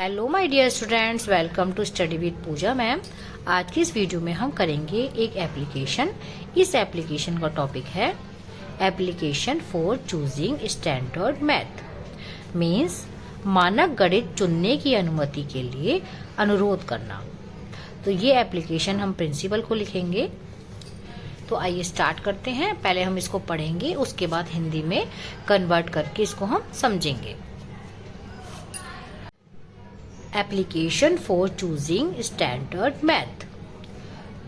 Hello my dear students, welcome to study with Pooja ma'am. आज की इस वीडियो में हम करेंगे एक एप्लीकेशन। इस एप्लीकेशन का टॉपिक है application for choosing standard math. Means मानक गणित चुनने की अनुमति के लिए अनुरोध करना। तो ये एप्लीकेशन हम प्रिंसिपल को लिखेंगे। तो आइए स्टार्ट करते हैं। पहले हम इसको पढ़ेंगे, उसके बाद हिंदी में कन्वर्ट करके इसको हम समझेंगे। Application for choosing standard math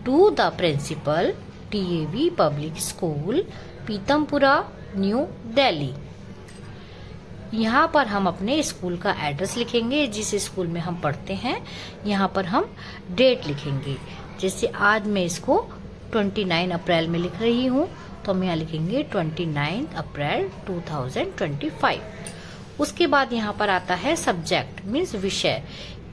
to the principal, TAV Public School, Pitampura, new Delhi. यहाँ पर हम अपने स्कूल का एड्रेस लिखेंगे, जिस स्कूल में हम पढ़ते हैं। यहाँ पर हम डेट लिखेंगे। जैसे आज मैं इसको 29 अप्रैल में लिख रही हूँ, तो हम यहाँ लिखेंगे 29 अप्रैल 2025। उसके बाद यहाँ पर आता है सब्जेक्ट, मीन्स विषय।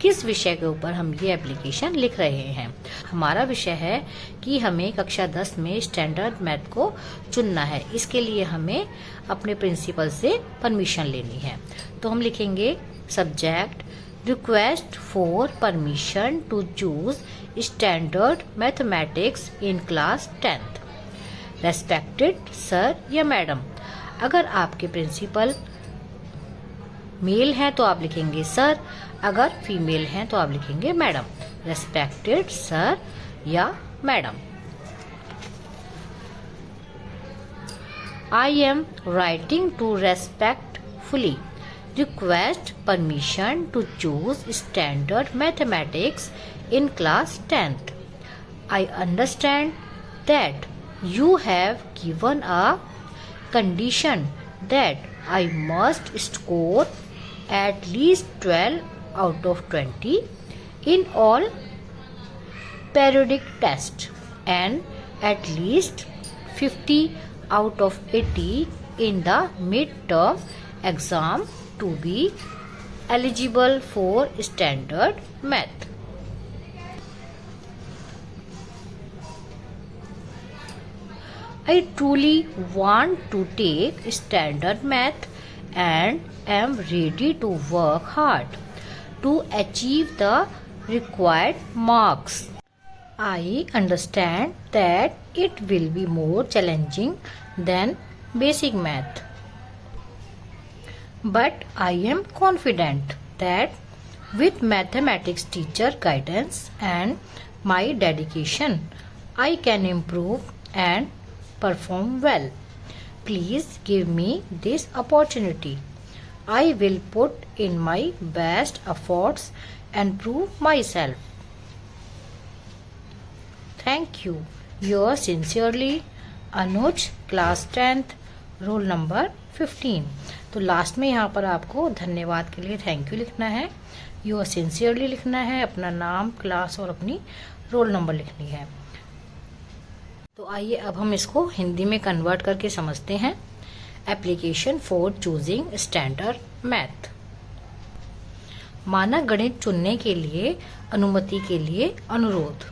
किस विषय के ऊपर हम ये एप्लीकेशन लिख रहे हैं। हमारा विषय है कि हमें कक्षा 10 में स्टैंडर्ड मैथ को चुनना है। इसके लिए हमें अपने प्रिंसिपल से परमिशन लेनी है। तो हम लिखेंगे subject request for permission to choose standard mathematics in class 10th। Respected sir या मैडम। अगर आपके प्रिंसिपल मेल है तो आप लिखेंगे सर, अगर फीमेल हैं तो आप लिखेंगे मैडम। रेस्पेक्टेड सर या madam. I am writing to respectfully request permission to choose standard mathematics in class 10th। I understand that you have given a condition that I must score at least 12 out of 20 in all periodic tests and at least 50 out of 80 in the mid-term exam to be eligible for standard math. I truly want to take standard math and am ready to work hard to achieve the required marks. I understand that it will be more challenging than basic math, but I am confident that with mathematics teacher guidance and my dedication, I can improve and perform well. Please give me this opportunity. I will put in my best efforts and prove myself. Thank you. Yours sincerely, Anuj, class 10th, roll number 15। तो last में यहाँ पर आपको धन्यवाद के लिए thank you लिखना है, योर सिंसियरली लिखना है, अपना नाम, क्लास और अपनी रोल नंबर लिखनी है। तो आइए अब हम इसको हिंदी में कन्वर्ट करके समझते हैं। Application for choosing standard math. मानक गणित चुनने के लिए अनुमति के लिए अनुरोध।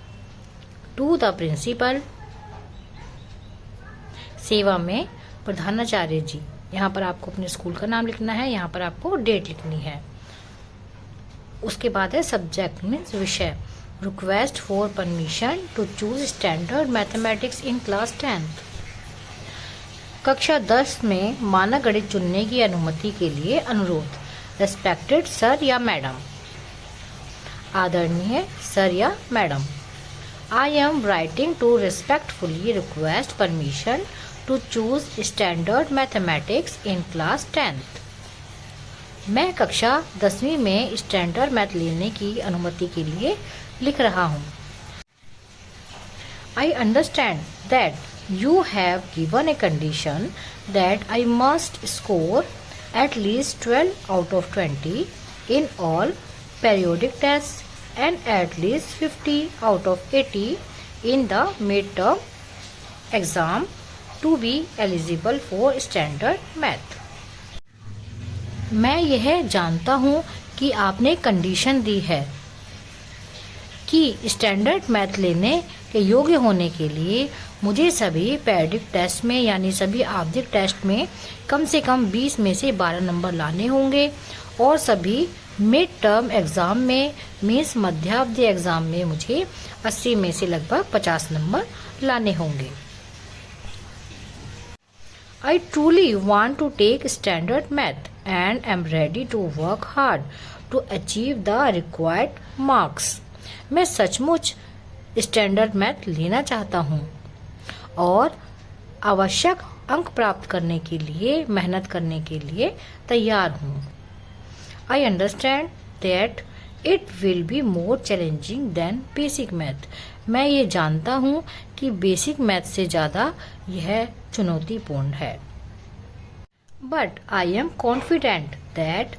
टू द प्रिंसिपल, सेवा में प्रधानाचार्य जी। यहाँ पर आपको अपने स्कूल का नाम लिखना है, यहाँ पर आपको डेट लिखनी है। उसके बाद है सब्जेक्ट मीन्स विषय। Request for permission to choose standard mathematics in class 10th। कक्षा 10 में मानक गणित चुनने की अनुमति के लिए अनुरोध। रेस्पेक्टेड सर या मैडम। आदरणीय सर या madam. I am writing to respectfully request permission to choose standard mathematics in class 10th। मैं कक्षा 10वीं में स्टैंडर्ड मैथ लेने की अनुमति के लिए लिख रहा हूँ। I understand that you have given a condition that I must score at least 12 out of 20 in all periodic tests and at least 50 out of 80 in the midterm exam to be eligible for standard math। मैं यह जानता हूँ कि आपने condition दी है कि standard math लेने के योग्य होने के लिए मुझे सभी पीरियडिक टेस्ट में यानी सभी आवधिक टेस्ट में कम से कम 20 में से 12 नंबर लाने होंगे और सभी मिड टर्म एग्ज़ाम में मीन्स मध्यावधि एग्ज़ाम में मुझे 80 में से लगभग 50 नंबर लाने होंगे। I truly want to take standard math and am ready to work hard to achieve the required marks. मैं सचमुच स्टैंडर्ड मैथ लेना चाहता हूँ और आवश्यक अंक प्राप्त करने के लिए मेहनत करने के लिए तैयार हूँ। I understand that it will be more challenging than basic math. मैं ये जानता हूँ कि बेसिक मैथ से ज़्यादा यह चुनौतीपूर्ण है। But I am confident that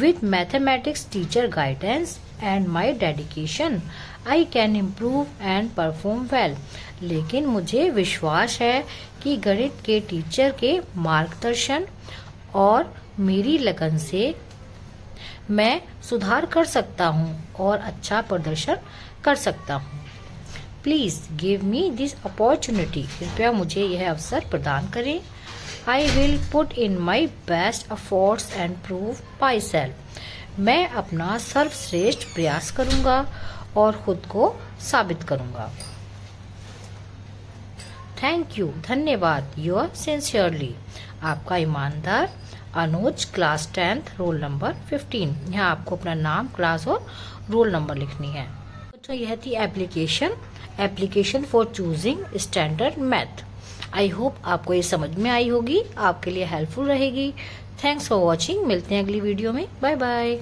with mathematics teacher guidance and my dedication, I can improve and perform well. लेकिन मुझे विश्वास है कि गणित के टीचर के मार्गदर्शन और मेरी लगन से मैं सुधार कर सकता हूँ और अच्छा प्रदर्शन कर सकता हूँ। Please give me this opportunity. कृपया मुझे यह अवसर प्रदान करें। I will put in my best efforts and prove my self. मैं अपना सर्वश्रेष्ठ प्रयास करूँगा और खुद को साबित करूँगा। थैंक यू, धन्यवाद। योर सिंसियरली, आपका ईमानदार अनुज, क्लास 10th, रोल नंबर 15। यहाँ आपको अपना नाम, क्लास और रोल नंबर लिखनी है। तो यह थी application for choosing standard math. I hope आपको ये समझ में आई होगी, आपके लिए हेल्पफुल रहेगी। Thanks for watching. मिलते हैं अगली वीडियो में। Bye bye.